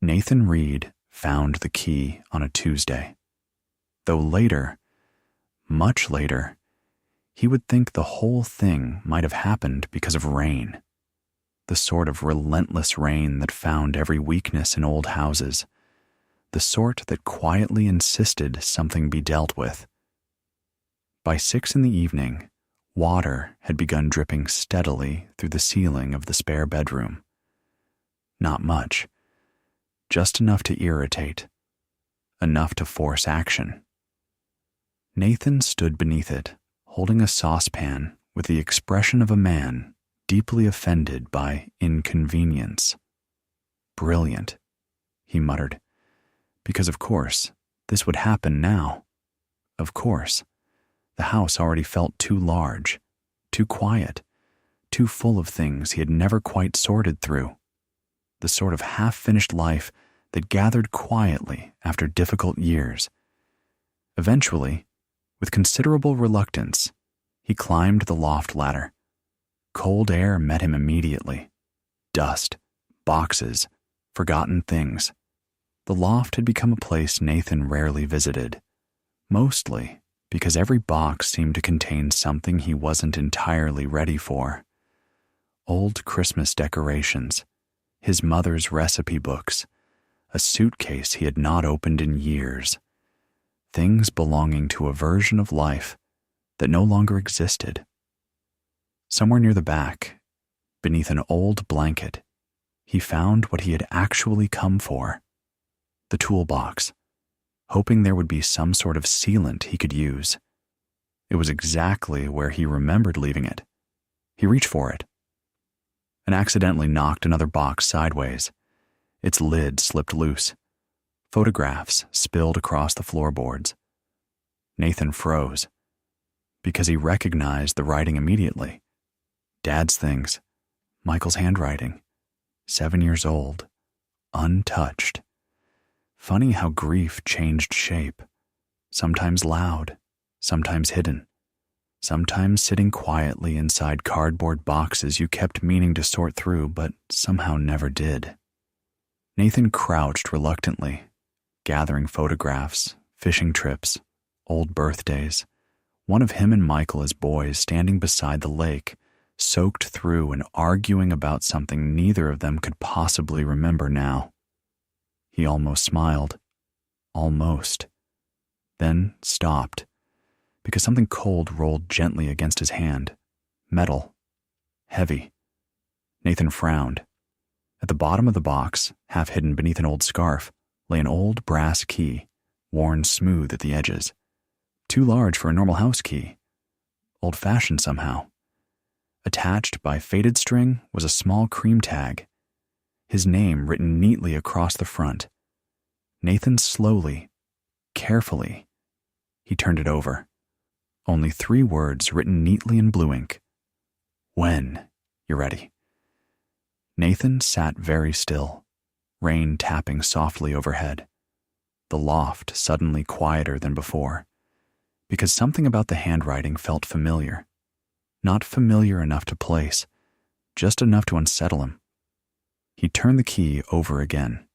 Nathan Reed found the key on a Tuesday, though later, much later, he would think the whole thing might have happened because of rain, the sort of relentless rain that found every weakness in old houses, the sort that quietly insisted something be dealt with. By 6 p.m, water had begun dripping steadily through the ceiling of the spare bedroom. Not much, just enough to irritate, enough to force action. Nathan stood beneath it, holding a saucepan with the expression of a man deeply offended by inconvenience. Brilliant, he muttered, because of course, this would happen now. Of course, the house already felt too large, too quiet, too full of things he had never quite sorted through. The sort of half-finished life that gathered quietly after difficult years. Eventually, with considerable reluctance, he climbed the loft ladder. Cold air met him immediately. Dust, boxes, forgotten things. The loft had become a place Nathan rarely visited, mostly because every box seemed to contain something he wasn't entirely ready for. Old Christmas decorations, his mother's recipe books, a suitcase he had not opened in years, things belonging to a version of life that no longer existed. Somewhere near the back, beneath an old blanket, he found what he had actually come for, the toolbox, hoping there would be some sort of sealant he could use. It was exactly where he remembered leaving it. He reached for it and accidentally knocked another box sideways. Its lid slipped loose. Photographs spilled across the floorboards. Nathan froze because he recognized the writing immediately. Dad's things, Michael's handwriting, 7 years old, untouched. Funny how grief changed shape, sometimes loud, sometimes hidden, sometimes sitting quietly inside cardboard boxes you kept meaning to sort through but somehow never did. Nathan crouched reluctantly, gathering photographs, fishing trips, old birthdays, one of him and Michael as boys standing beside the lake, soaked through and arguing about something neither of them could possibly remember now. He almost smiled. Almost. Then stopped, because something cold rolled gently against his hand. Metal. Heavy. Nathan frowned. At the bottom of the box, half hidden beneath an old scarf, lay an old brass key, worn smooth at the edges. Too large for a normal house key. Old-fashioned somehow. Attached by faded string was a small cream tag, his name written neatly across the front. Nathan slowly, carefully, he turned it over. Only 3 words written neatly in blue ink. When you're ready. Nathan sat very still, rain tapping softly overhead. The loft suddenly quieter than before, because something about the handwriting felt familiar. Not familiar enough to place, just enough to unsettle him. He turned the key over again.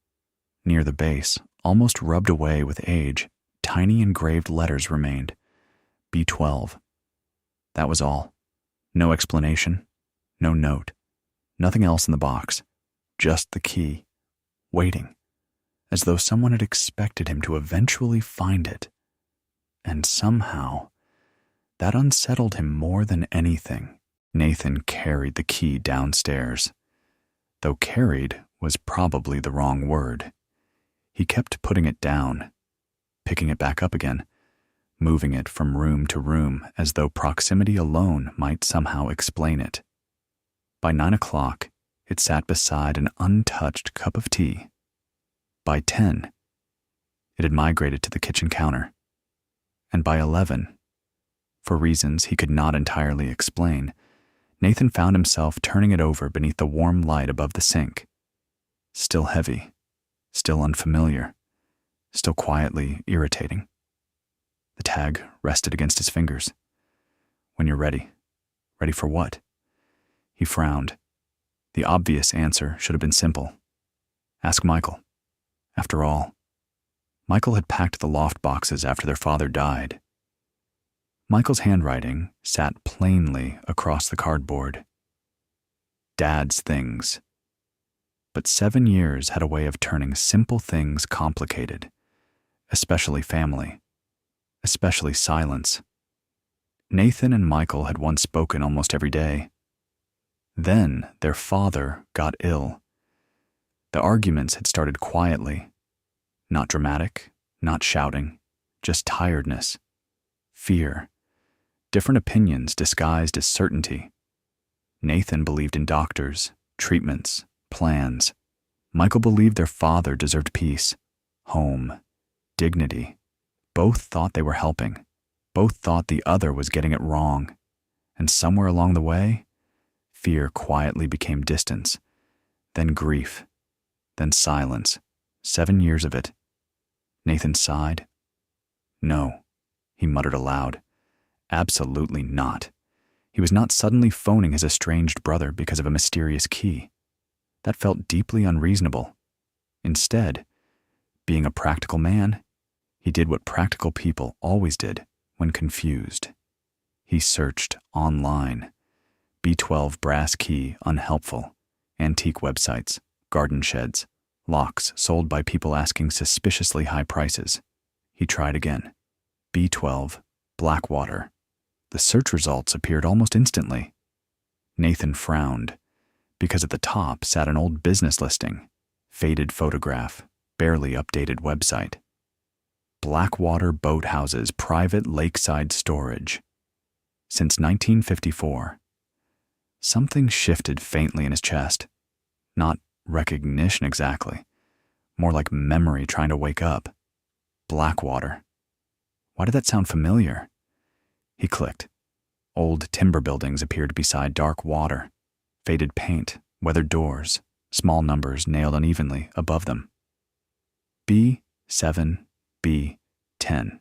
Near the base, almost rubbed away with age, tiny engraved letters remained. B12. That was all. No explanation, no note, nothing else in the box, just the key, waiting, as though someone had expected him to eventually find it. And somehow, that unsettled him more than anything. Nathan carried the key downstairs. Though carried was probably the wrong word. He kept putting it down, picking it back up again, moving it from room to room as though proximity alone might somehow explain it. By 9 o'clock, it sat beside an untouched cup of tea. By 10, it had migrated to the kitchen counter. And by 11, for reasons he could not entirely explain, Nathan found himself turning it over beneath the warm light above the sink. Still heavy, still unfamiliar, still quietly irritating. The tag rested against his fingers. When you're ready. Ready for what? He frowned. The obvious answer should have been simple. Ask Michael. After all, Michael had packed the loft boxes after their father died. Michael's handwriting sat plainly across the cardboard. Dad's things. But 7 years had a way of turning simple things complicated, especially family, especially silence. Nathan and Michael had once spoken almost every day. Then their father got ill. The arguments had started quietly, not dramatic, not shouting, just tiredness, fear, different opinions disguised as certainty. Nathan believed in doctors, treatments, plans. Michael believed their father deserved peace, home, dignity. Both thought they were helping. Both thought the other was getting it wrong. And somewhere along the way, fear quietly became distance, then grief, then silence. 7 years of it. Nathan sighed. No, he muttered aloud. Absolutely not. He was not suddenly phoning his estranged brother because of a mysterious key. That felt deeply unreasonable. Instead, being a practical man, he did what practical people always did when confused. He searched online. B12 brass key unhelpful. Antique websites, garden sheds, locks sold by people asking suspiciously high prices. He tried again. B12, Blackwater. The search results appeared almost instantly. Nathan frowned, because at the top sat an old business listing, faded photograph, barely updated website. Blackwater Boathouse's private lakeside storage. Since 1954. Something shifted faintly in his chest. Not recognition exactly, more like memory trying to wake up. Blackwater. Why did that sound familiar? He clicked. Old timber buildings appeared beside dark water, faded paint, weathered doors, small numbers nailed unevenly above them. B7, B10.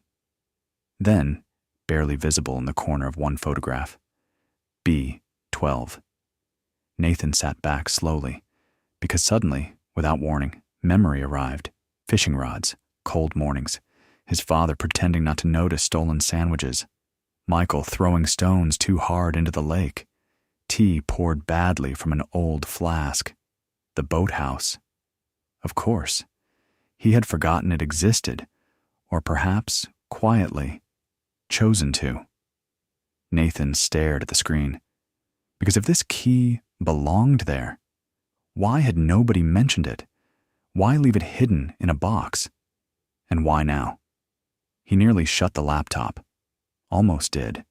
Then, barely visible in the corner of one photograph, B12. Nathan sat back slowly, because suddenly, without warning, memory arrived. Fishing rods, cold mornings, his father pretending not to notice stolen sandwiches, Michael throwing stones too hard into the lake, tea poured badly from an old flask, the boathouse. Of course, he had forgotten it existed, or perhaps, quietly, chosen to. Nathan stared at the screen, because if this key belonged there, why had nobody mentioned it? Why leave it hidden in a box? And why now? He nearly shut the laptop. Almost did.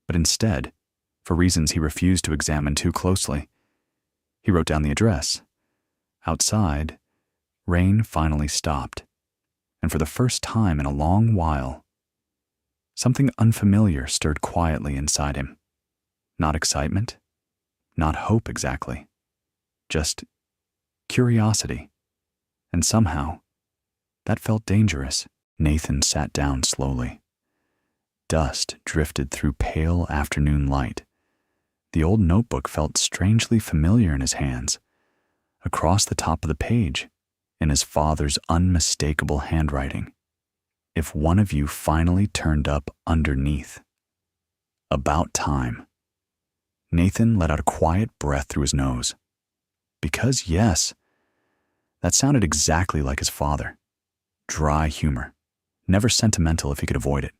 But instead, for reasons he refused to examine too closely, he wrote down the address. Outside, rain finally stopped. And for the first time in a long while, something unfamiliar stirred quietly inside him. Not excitement, not hope exactly, just curiosity. And somehow, that felt dangerous. Nathan sat down slowly. Dust drifted through pale afternoon light. The old notebook felt strangely familiar in his hands. Across the top of the page, in his father's unmistakable handwriting, "If one of you finally turned up underneath." About time. Nathan let out a quiet breath through his nose. Because yes, that sounded exactly like his father. Dry humor. Never sentimental if he could avoid it.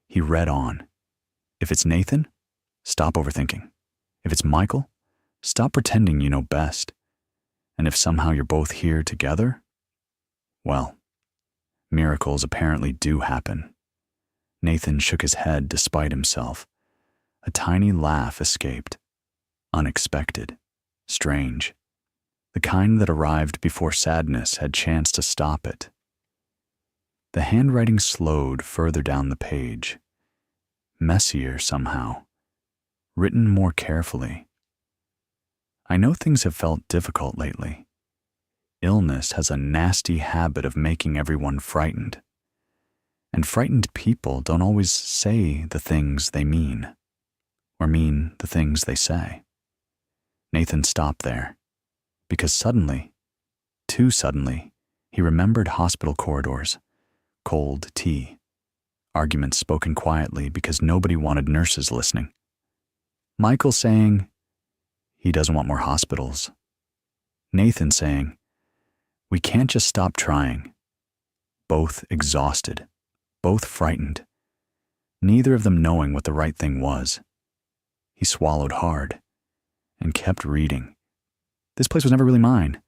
He read on. If it's Nathan, stop overthinking. If it's Michael, stop pretending you know best. And if somehow you're both here together, well, miracles apparently do happen. Nathan shook his head despite himself. A tiny laugh escaped. Unexpected. Strange. The kind that arrived before sadness had chance to stop it. The handwriting slowed further down the page. Messier somehow. Written more carefully. I know things have felt difficult lately. Illness has a nasty habit of making everyone frightened. And frightened people don't always say the things they mean, or mean the things they say. Nathan stopped there, because suddenly, too suddenly, He remembered hospital corridors, cold tea, arguments spoken quietly because nobody wanted nurses listening. Michael saying he doesn't want more hospitals. Nathan saying, we can't just stop trying. Both exhausted, both frightened, neither of them knowing what the right thing was. He swallowed hard and kept reading. This place was never really mine.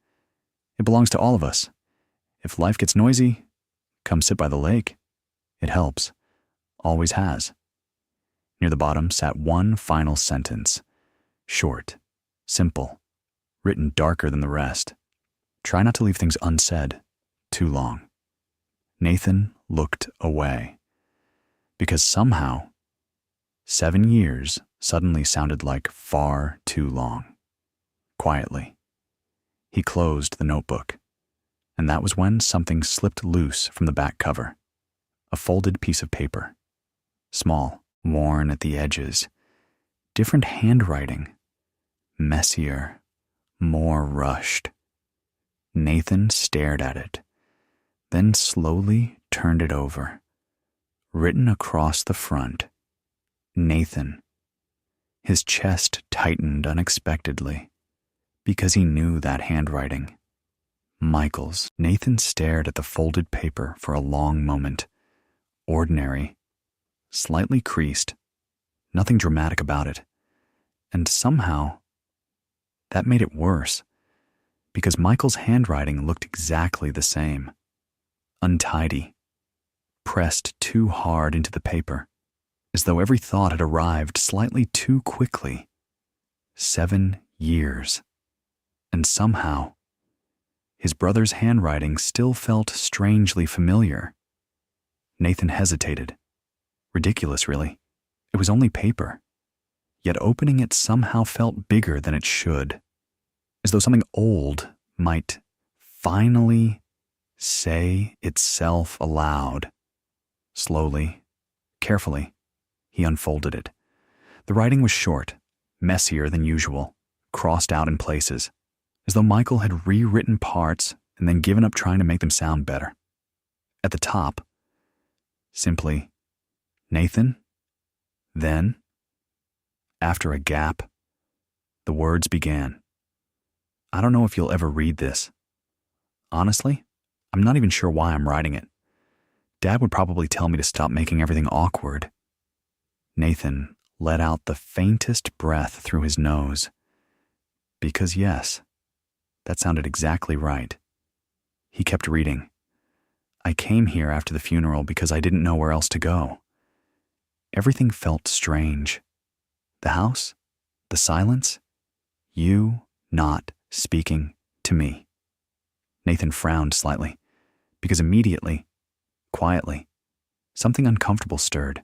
It belongs to all of us. If life gets noisy, come sit by the lake. It helps. Always has. Near the bottom sat one final sentence. Short, simple, written darker than the rest. Try not to leave things unsaid too long. Nathan looked away, because somehow 7 years suddenly sounded like far too long. Quietly, he closed the notebook, and that was when something slipped loose from the back cover. A folded piece of paper, small, worn at the edges, different handwriting, messier, more rushed. Nathan stared at it, then slowly turned it over. Written across the front, Nathan. His chest tightened unexpectedly, because he knew that handwriting. Michael's. Nathan stared at the folded paper for a long moment. Ordinary, slightly creased, nothing dramatic about it. And somehow, that made it worse, because Michael's handwriting looked exactly the same. Untidy, pressed too hard into the paper, as though every thought had arrived slightly too quickly. 7 years. And somehow, his brother's handwriting still felt strangely familiar. Nathan hesitated. Ridiculous, really. It was only paper. Yet opening it somehow felt bigger than it should, as though something old might finally say itself aloud. Slowly, carefully, he unfolded it. The writing was short, messier than usual, crossed out in places, as though Michael had rewritten parts and then given up trying to make them sound better. At the top, simply, Nathan, then, after a gap, the words began. I don't know if you'll ever read this. Honestly, I'm not even sure why I'm writing it. Dad would probably tell me to stop making everything awkward. Nathan let out the faintest breath through his nose. Because yes, that sounded exactly right. He kept reading. I came here after the funeral because I didn't know where else to go. Everything felt strange. The house, the silence, you not speaking to me. Nathan frowned slightly, because immediately, quietly, something uncomfortable stirred.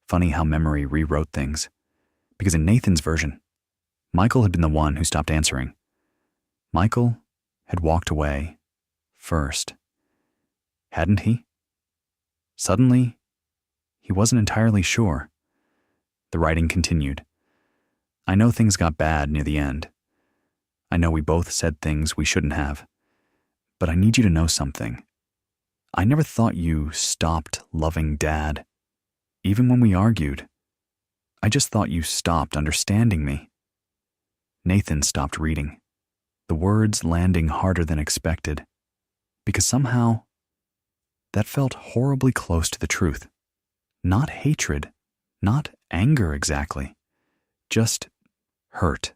Funny how memory rewrote things, because in Nathan's version, Michael had been the one who stopped answering. Michael had walked away first. Hadn't he? Suddenly, he wasn't entirely sure. The writing continued. I know things got bad near the end. I know we both said things we shouldn't have. But I need you to know something. I never thought you stopped loving Dad, even when we argued. I just thought you stopped understanding me. Nathan stopped reading, the words landing harder than expected, because somehow that felt horribly close to the truth. Not hatred, not anger exactly, just hurt.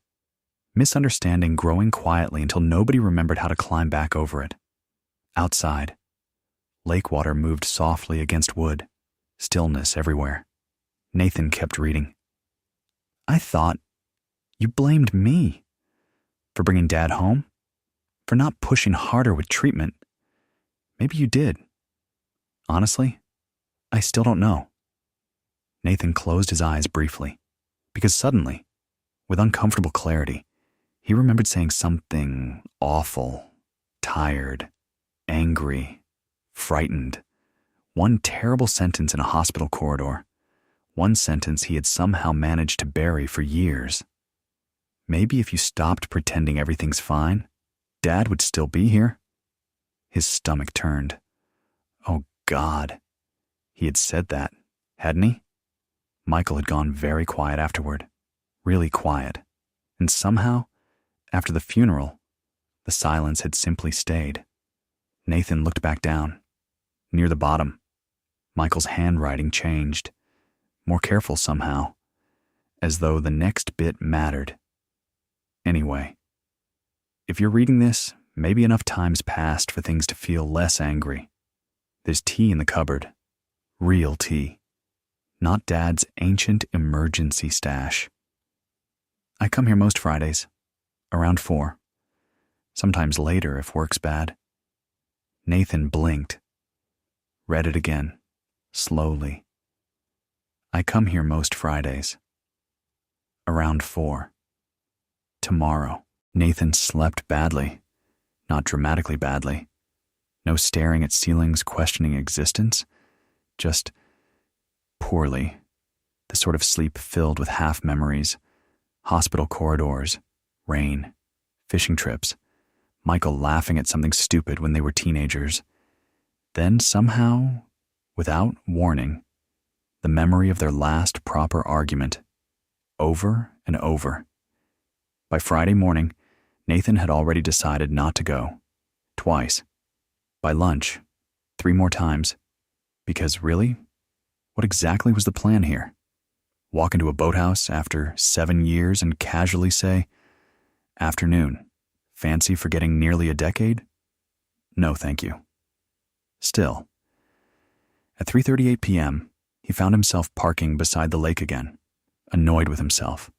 Misunderstanding growing quietly until nobody remembered how to climb back over it. Outside, lake water moved softly against wood, stillness everywhere. Nathan kept reading. I thought you blamed me for bringing Dad home, for not pushing harder with treatment. Maybe you did. Honestly, I still don't know. Nathan closed his eyes briefly, because suddenly, with uncomfortable clarity, he remembered saying something awful, tired, angry, frightened. One terrible sentence in a hospital corridor. One sentence he had somehow managed to bury for years. Maybe if you stopped pretending everything's fine, Dad would still be here. His stomach turned. Oh, God. He had said that, hadn't he? Michael had gone very quiet afterward. Really quiet. And somehow, after the funeral, the silence had simply stayed. Nathan looked back down. Near the bottom, Michael's handwriting changed. More careful somehow. As though the next bit mattered. Anyway, if you're reading this, maybe enough time's passed for things to feel less angry. There's tea in the cupboard. Real tea. Not Dad's ancient emergency stash. I come here most Fridays, around 4. Sometimes later if work's bad. Nathan blinked. Read it again, slowly. I come here most Fridays. Around 4. Tomorrow. Nathan slept badly. Not dramatically badly. No staring at ceilings, questioning existence. Just poorly. The sort of sleep filled with half memories. Hospital corridors. Rain. Fishing trips. Michael laughing at something stupid when they were teenagers. Then somehow, without warning, the memory of their last proper argument. Over and over. By Friday morning, Nathan had already decided not to go. Twice. By lunch, 3 more times. Because really, what exactly was the plan here? Walk into a boathouse after 7 years and casually say, "Afternoon. Fancy forgetting nearly a decade?" No, thank you. Still, at 3:38 p.m., he found himself parking beside the lake again, annoyed with himself.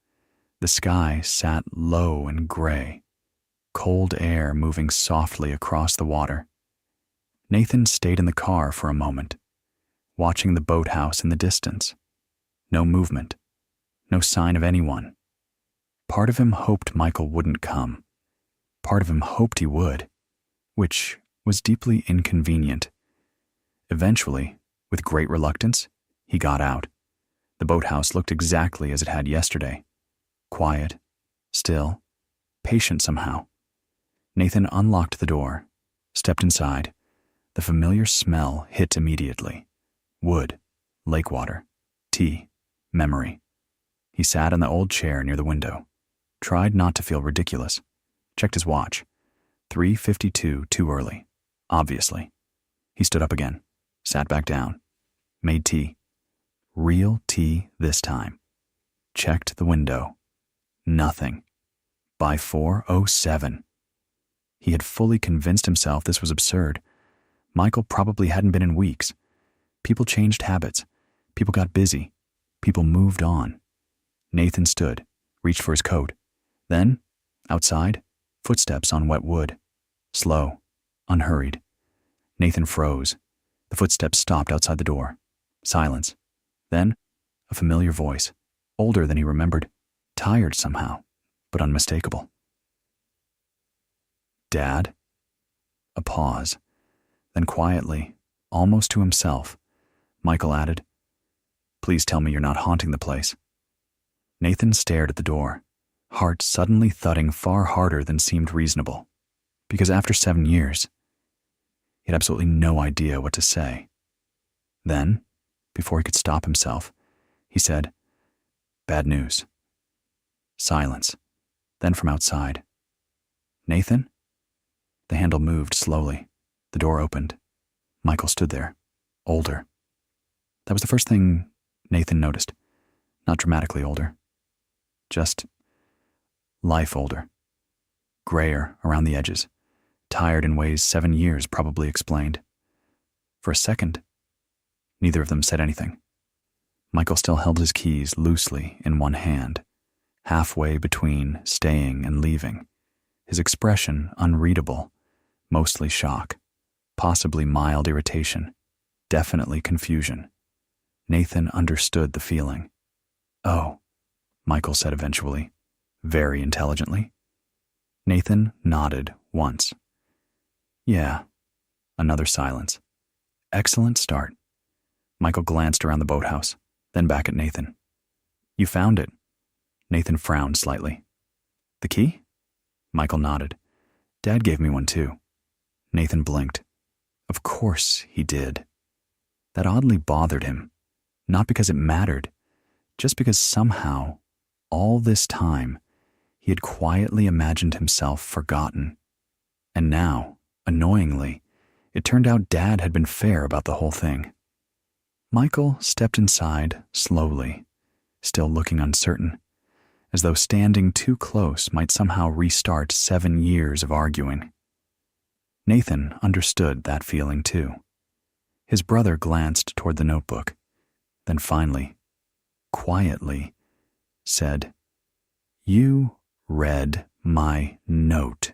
The sky sat low and gray, cold air moving softly across the water. Nathan stayed in the car for a moment, watching the boathouse in the distance. No movement, no sign of anyone. Part of him hoped Michael wouldn't come. Part of him hoped he would, which was deeply inconvenient. Eventually, with great reluctance, he got out. The boathouse looked exactly as it had yesterday. Quiet, still, patient somehow. Nathan unlocked the door, stepped inside. The familiar smell hit immediately. Wood, lake water, tea, memory. He sat in the old chair near the window, tried not to feel ridiculous, checked his watch. 3:52 too early, obviously. He stood up again, sat back down, made tea. Real tea this time. Checked the window. Nothing. By 4:07. He had fully convinced himself this was absurd. Michael probably hadn't been in weeks. People changed habits. People got busy. People moved on. Nathan stood, reached for his coat. Then, outside, footsteps on wet wood. Slow, unhurried. Nathan froze. The footsteps stopped outside the door. Silence. Then, a familiar voice, older than he remembered, tired somehow, but unmistakable. "Dad?" A pause. Then quietly, almost to himself, Michael added, "Please tell me you're not haunting the place." Nathan stared at the door, heart suddenly thudding far harder than seemed reasonable, because after 7 years, he had absolutely no idea what to say. Then, before he could stop himself, he said, "Bad news." Silence. Then from outside, "Nathan?" The handle moved slowly. The door opened. Michael stood there, older. That was the first thing Nathan noticed. Not dramatically older. Just life older. Grayer around the edges. Tired in ways 7 years probably explained. For a second, neither of them said anything. Michael still held his keys loosely in one hand, halfway between staying and leaving. His expression unreadable, mostly shock, possibly mild irritation, definitely confusion. Nathan understood the feeling. "Oh," Michael said eventually, very intelligently. Nathan nodded once. "Yeah." Another silence. Excellent start. Michael glanced around the boathouse, then back at Nathan. "You found it." Nathan frowned slightly. "The key?" Michael nodded. "Dad gave me one too." Nathan blinked. Of course he did. That oddly bothered him, not because it mattered, just because somehow, all this time, he had quietly imagined himself forgotten. And now, annoyingly, it turned out Dad had been fair about the whole thing. Michael stepped inside slowly, still looking uncertain, as though standing too close might somehow restart 7 years of arguing. Nathan understood that feeling too. His brother glanced toward the notebook, then finally, quietly, said, "You read my note."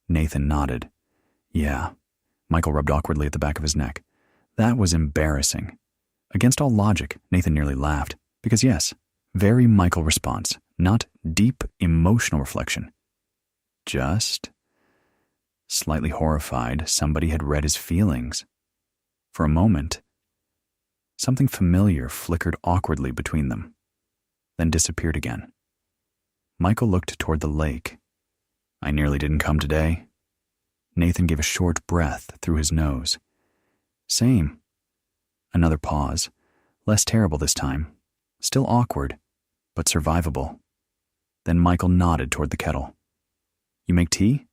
Nathan nodded. Yeah. Michael rubbed awkwardly at the back of his neck. That was embarrassing. Against all logic, Nathan nearly laughed, because yes, very Michael response, not deep emotional reflection. Just, slightly horrified, somebody had read his feelings. For a moment, something familiar flickered awkwardly between them, then disappeared again. Michael looked toward the lake. "I nearly didn't come today." Nathan gave a short breath through his nose. "Same." Another pause, less terrible this time, still awkward, but survivable. Then Michael nodded toward the kettle. "You make tea?"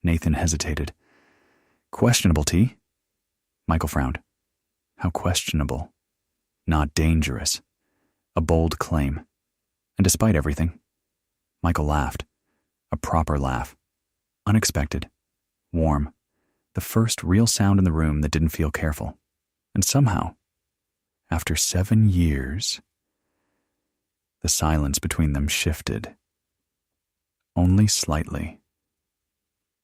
Nathan hesitated. "Questionable tea." Michael frowned. How questionable. Not dangerous. A bold claim. And despite everything, Michael laughed. A proper laugh. Unexpected. Warm. The first real sound in the room that didn't feel careful. And somehow, after 7 years, the silence between them shifted. Only slightly,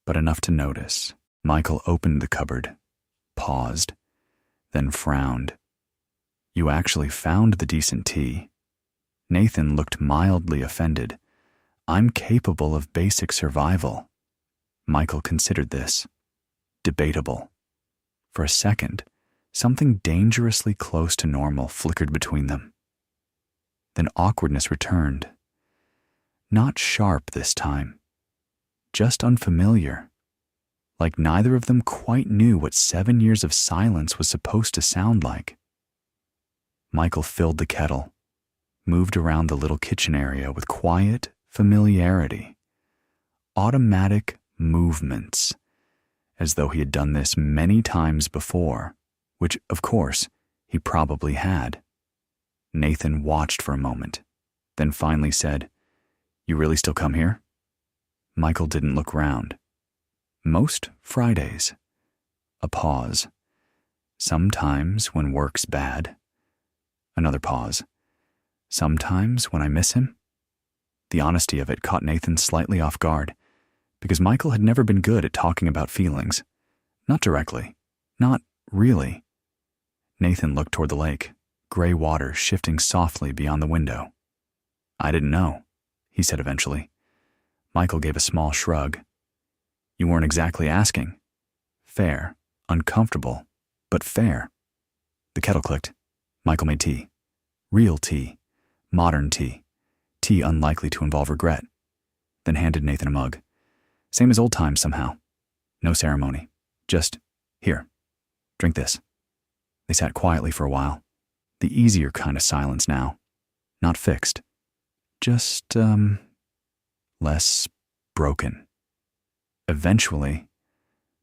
but enough to notice. Michael opened the cupboard, paused, then frowned. "You actually found the decent tea." Nathan looked mildly offended. "I'm capable of basic survival." Michael considered this. Debatable. For a second, something dangerously close to normal flickered between them. Then awkwardness returned. Not sharp this time. Just unfamiliar. Like neither of them quite knew what 7 years of silence was supposed to sound like. Michael filled the kettle, moved around the little kitchen area with quiet familiarity. Automatic movements, as though he had done this many times before, which, of course, he probably had. Nathan watched for a moment, then finally said, "You really still come here?" Michael didn't look round. "Most Fridays." A pause. "Sometimes when work's bad." Another pause. "Sometimes when I miss him?" The honesty of it caught Nathan slightly off guard, because Michael had never been good at talking about feelings. Not directly. Not really. Nathan looked toward the lake, gray water shifting softly beyond the window. "I didn't know," he said eventually. Michael gave a small shrug. "You weren't exactly asking." Fair. Uncomfortable, but fair. The kettle clicked. Michael made tea. Real tea. Modern tea. Tea unlikely to involve regret. Then handed Nathan a mug. Same as old times somehow. No ceremony. Just, "Here, drink this." They sat quietly for a while. The easier kind of silence now. Not fixed. Just, less broken. Eventually,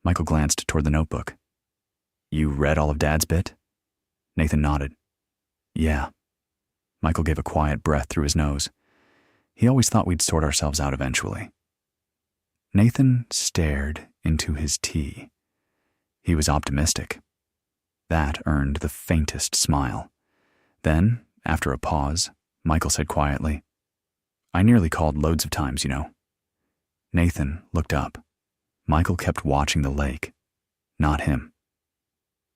Michael glanced toward the notebook. "You read all of Dad's bit?" Nathan nodded. "Yeah." Michael gave a quiet breath through his nose. He always thought we'd sort ourselves out eventually. Nathan stared into his tea. He was optimistic. That earned the faintest smile. Then, after a pause, Michael said quietly, "I nearly called loads of times, you know." Nathan looked up. Michael kept watching the lake, not him.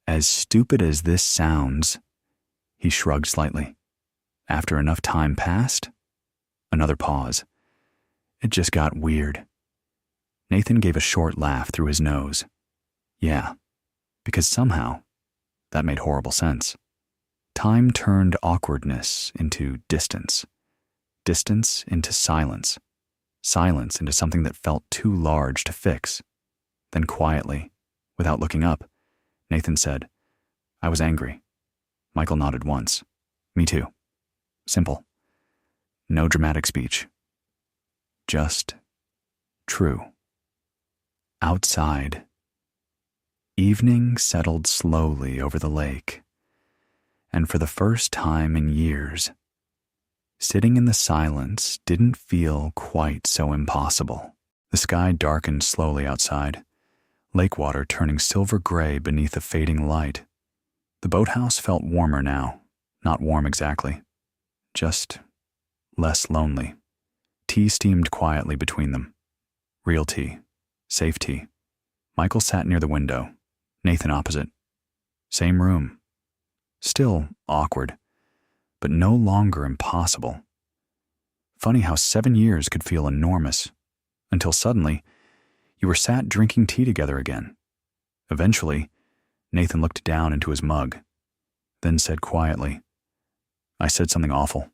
"As stupid as this sounds," he shrugged slightly. "After enough time passed?" Another pause. "It just got weird." Nathan gave a short laugh through his nose. Yeah, because somehow that made horrible sense. Time turned awkwardness into distance. Distance into silence. Silence into something that felt too large to fix. Then quietly, without looking up, Nathan said, "I was angry." Michael nodded once. "Me too." Simple. No dramatic speech. Just true. Outside, evening settled slowly over the lake, and for the first time in years, sitting in the silence didn't feel quite so impossible. The sky darkened slowly outside, lake water turning silver gray beneath the fading light. The boathouse felt warmer now, not warm exactly, just less lonely. Tea steamed quietly between them. Real tea. Safe tea. Michael sat near the window, Nathan opposite. Same room. Still awkward, but no longer impossible. Funny how 7 years could feel enormous, until suddenly, you were sat drinking tea together again. Eventually, Nathan looked down into his mug, then said quietly, "I said something awful."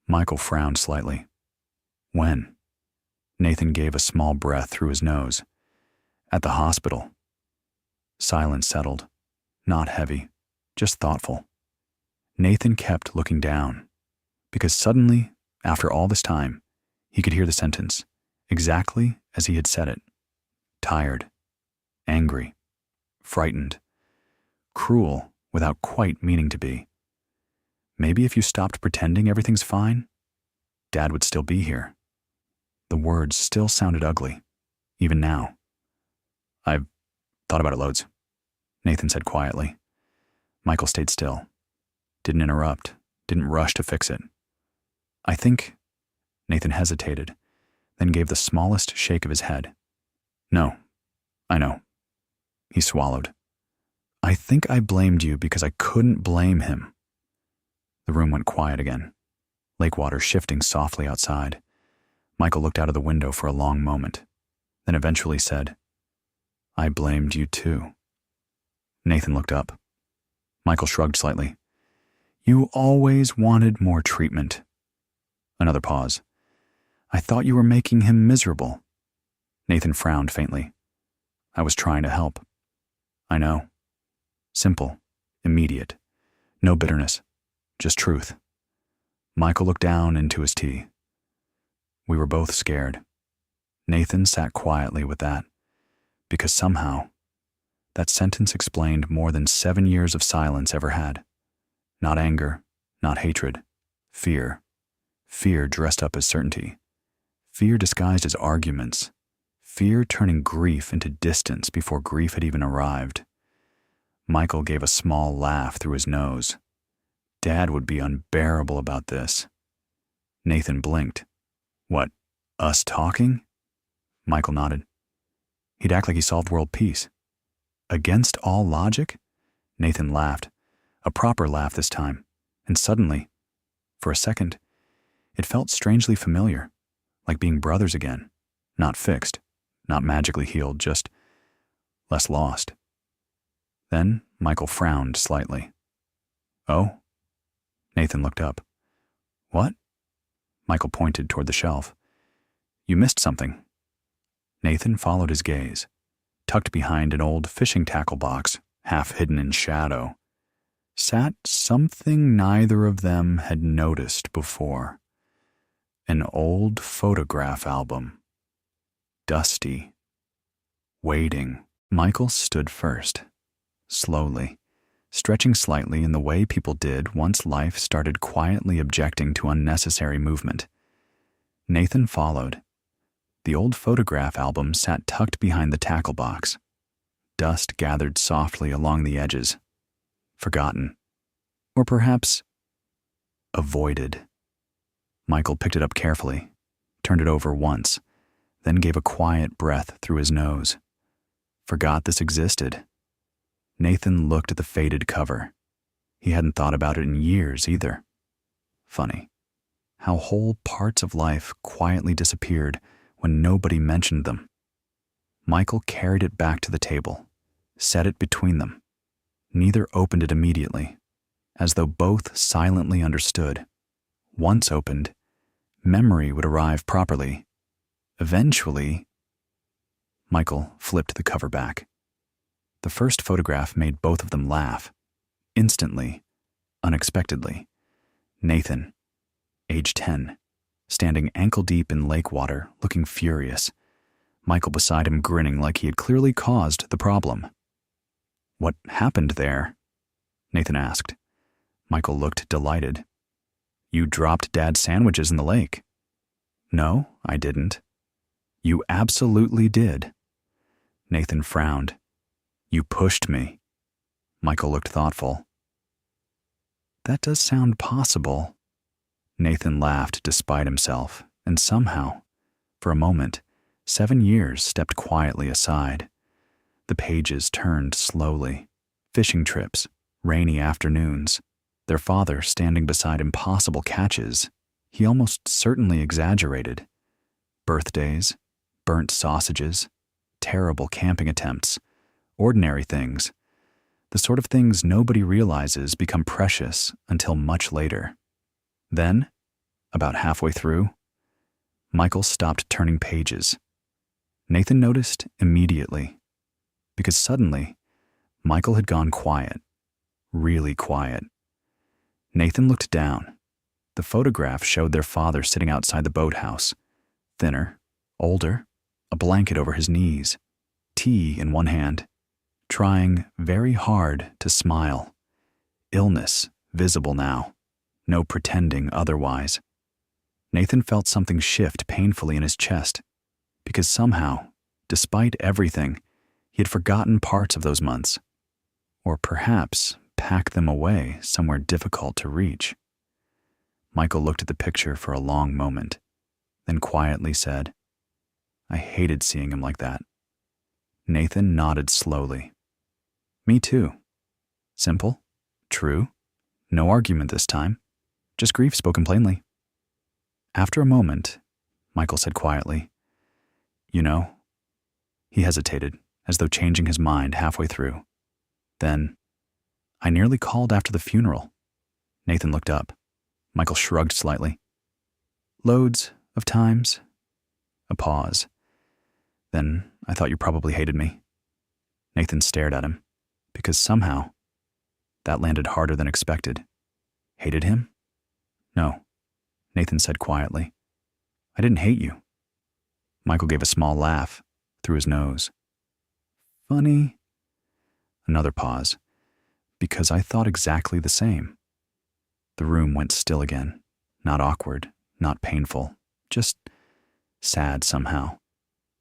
Michael frowned slightly. "When?" Nathan gave a small breath through his nose. "At the hospital." Silence settled, not heavy, just thoughtful. Nathan kept looking down, because suddenly, after all this time, he could hear the sentence, exactly as he had said it. Tired, angry, frightened, cruel without quite meaning to be. Maybe if you stopped pretending everything's fine, Dad would still be here. The words still sounded ugly, even now. "I've thought about it loads," Nathan said quietly. Michael stayed still. Didn't interrupt, didn't rush to fix it. "I think," Nathan hesitated, then gave the smallest shake of his head. "No, I know." He swallowed. "I think I blamed you because I couldn't blame him." The room went quiet again, lake water shifting softly outside. Michael looked out of the window for a long moment, then eventually said, "I blamed you too." Nathan looked up. Michael shrugged slightly. "You always wanted more treatment." Another pause. "I thought you were making him miserable." Nathan frowned faintly. "I was trying to help." "I know." Simple, immediate, no bitterness, just truth. Michael looked down into his tea. We were both scared. Nathan sat quietly with that, because somehow, that sentence explained more than 7 years of silence ever had. Not anger, not hatred, fear. Fear dressed up as certainty. Fear disguised as arguments. Fear turning grief into distance before grief had even arrived. Michael gave a small laugh through his nose. Dad would be unbearable about this. Nathan blinked. "What, us talking?" Michael nodded. "He'd act like he solved world peace." "Against all logic?" Nathan laughed, a proper laugh this time, and suddenly, for a second, it felt strangely familiar, like being brothers again, not fixed, not magically healed, just less lost. Then Michael frowned slightly. "Oh?" Nathan looked up. "What?" Michael pointed toward the shelf. "You missed something." Nathan followed his gaze. Tucked behind an old fishing tackle box, half hidden in shadow, sat something neither of them had noticed before. An old photograph album. Dusty. Waiting. Michael stood first, slowly, stretching slightly in the way people did once life started quietly objecting to unnecessary movement. Nathan followed. The old photograph album sat tucked behind the tackle box. Dust gathered softly along the edges. Forgotten. Or perhaps avoided. Michael picked it up carefully, turned it over once, then gave a quiet breath through his nose. Forgot this existed. Nathan looked at the faded cover. He hadn't thought about it in years either. Funny, how whole parts of life quietly disappeared when nobody mentioned them. Michael carried it back to the table, set it between them. Neither opened it immediately, as though both silently understood. Once opened, memory would arrive properly. Eventually, Michael flipped the cover back. The first photograph made both of them laugh. Instantly, unexpectedly. Nathan, age 10, standing ankle-deep in lake water, looking furious. Michael beside him grinning like he had clearly caused the problem. "What happened there?" Nathan asked. Michael looked delighted. "You dropped Dad's sandwiches in the lake." "No, I didn't." "You absolutely did." Nathan frowned. "You pushed me." Michael looked thoughtful. "That does sound possible." Nathan laughed despite himself, and somehow, for a moment, 7 years stepped quietly aside. The pages turned slowly. Fishing trips, rainy afternoons, their father standing beside impossible catches. He almost certainly exaggerated. Birthdays, burnt sausages, terrible camping attempts, ordinary things. The sort of things nobody realizes become precious until much later. Then, about halfway through, Michael stopped turning pages. Nathan noticed immediately, because suddenly, Michael had gone quiet, really quiet. Nathan looked down. The photograph showed their father sitting outside the boathouse, thinner, older, a blanket over his knees, tea in one hand, trying very hard to smile. Illness visible now, no pretending otherwise. Nathan felt something shift painfully in his chest, because somehow, despite everything, he had forgotten parts of those months, or perhaps packed them away somewhere difficult to reach. Michael looked at the picture for a long moment, then quietly said, "I hated seeing him like that." Nathan nodded slowly. "Me too." Simple, true, no argument this time, just grief spoken plainly. After a moment, Michael said quietly, "You know," he hesitated, as though changing his mind halfway through. Then, "I nearly called after the funeral." Nathan looked up. Michael shrugged slightly. "Loads of times." A pause. "Then I thought you probably hated me." Nathan stared at him, because somehow, that landed harder than expected. Hated him? No, Nathan said quietly. "I didn't hate you." Michael gave a small laugh through his nose. "Funny." Another pause. "Because I thought exactly the same." The room went still again, not awkward, not painful, just sad somehow.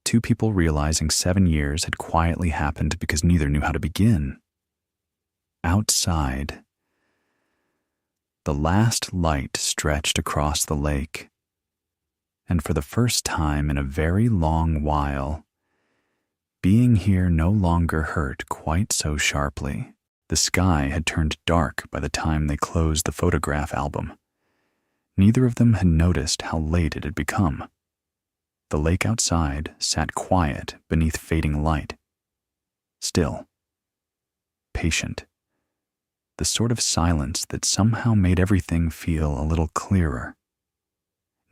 Two people realizing 7 years had quietly happened because neither knew how to begin. Outside, the last light stretched across the lake, and for the first time in a very long while, being here no longer hurt quite so sharply. The sky had turned dark by the time they closed the photograph album. Neither of them had noticed how late it had become. The lake outside sat quiet beneath fading light. Still. Patient. The sort of silence that somehow made everything feel a little clearer.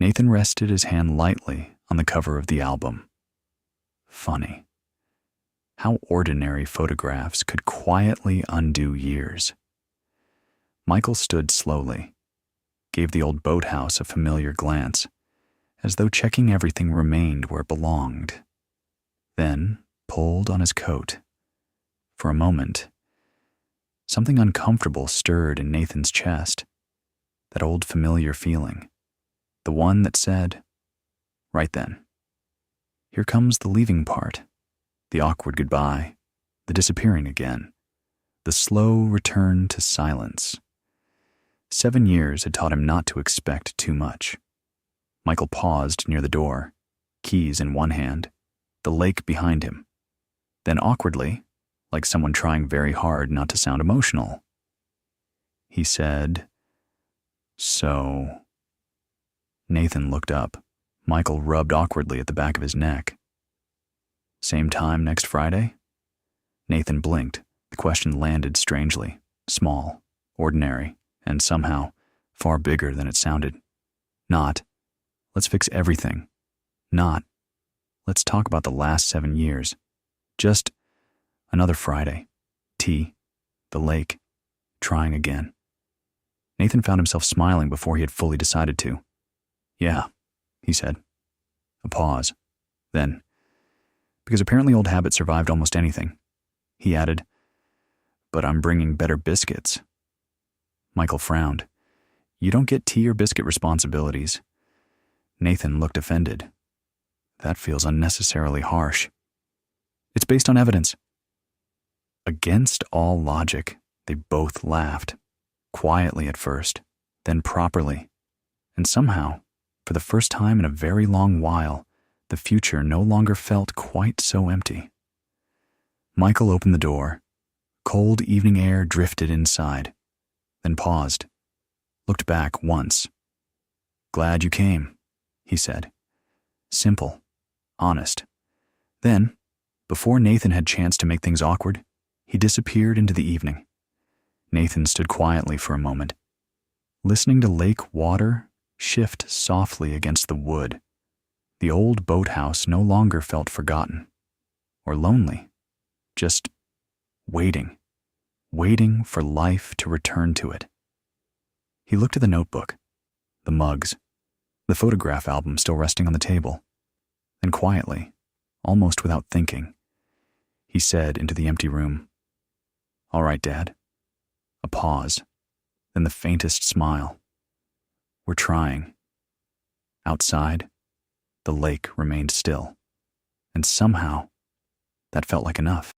Nathan rested his hand lightly on the cover of the album. Funny. How ordinary photographs could quietly undo years. Michael stood slowly, gave the old boathouse a familiar glance, as though checking everything remained where it belonged, then pulled on his coat. For a moment, something uncomfortable stirred in Nathan's chest, that old familiar feeling, the one that said, "Right then. Here comes the leaving part. The awkward goodbye, the disappearing again, the slow return to silence." 7 years had taught him not to expect too much. Michael paused near the door, keys in one hand, the lake behind him. Then awkwardly, like someone trying very hard not to sound emotional, he said, "So." Nathan looked up. Michael rubbed awkwardly at the back of his neck. "Same time next Friday?" Nathan blinked. The question landed strangely, small, ordinary, and somehow far bigger than it sounded. Not, "Let's fix everything." Not, let's talk about the last 7 years. Just another Friday, tea, the lake, trying again. Nathan found himself smiling before he had fully decided to. Yeah, he said. A pause. Then, because apparently old habit survived almost anything, he added, but I'm bringing better biscuits. Michael frowned. You don't get tea or biscuit responsibilities. Nathan looked offended. That feels unnecessarily harsh. It's based on evidence. Against all logic, they both laughed. Quietly at first, then properly. And somehow, for the first time in a very long while, the future no longer felt quite so empty. Michael opened the door. Cold evening air drifted inside, then paused, looked back once. Glad you came, he said. Simple, honest. Then, before Nathan had chance to make things awkward, he disappeared into the evening. Nathan stood quietly for a moment, listening to lake water shift softly against the wood. The old boathouse no longer felt forgotten or lonely, just waiting for life to return to it. He looked at the notebook, the mugs, the photograph album still resting on the table. Then quietly, almost without thinking, he said into the empty room, All right, Dad. A pause, then the faintest smile. We're trying. Outside, the lake remained still, and somehow, that felt like enough.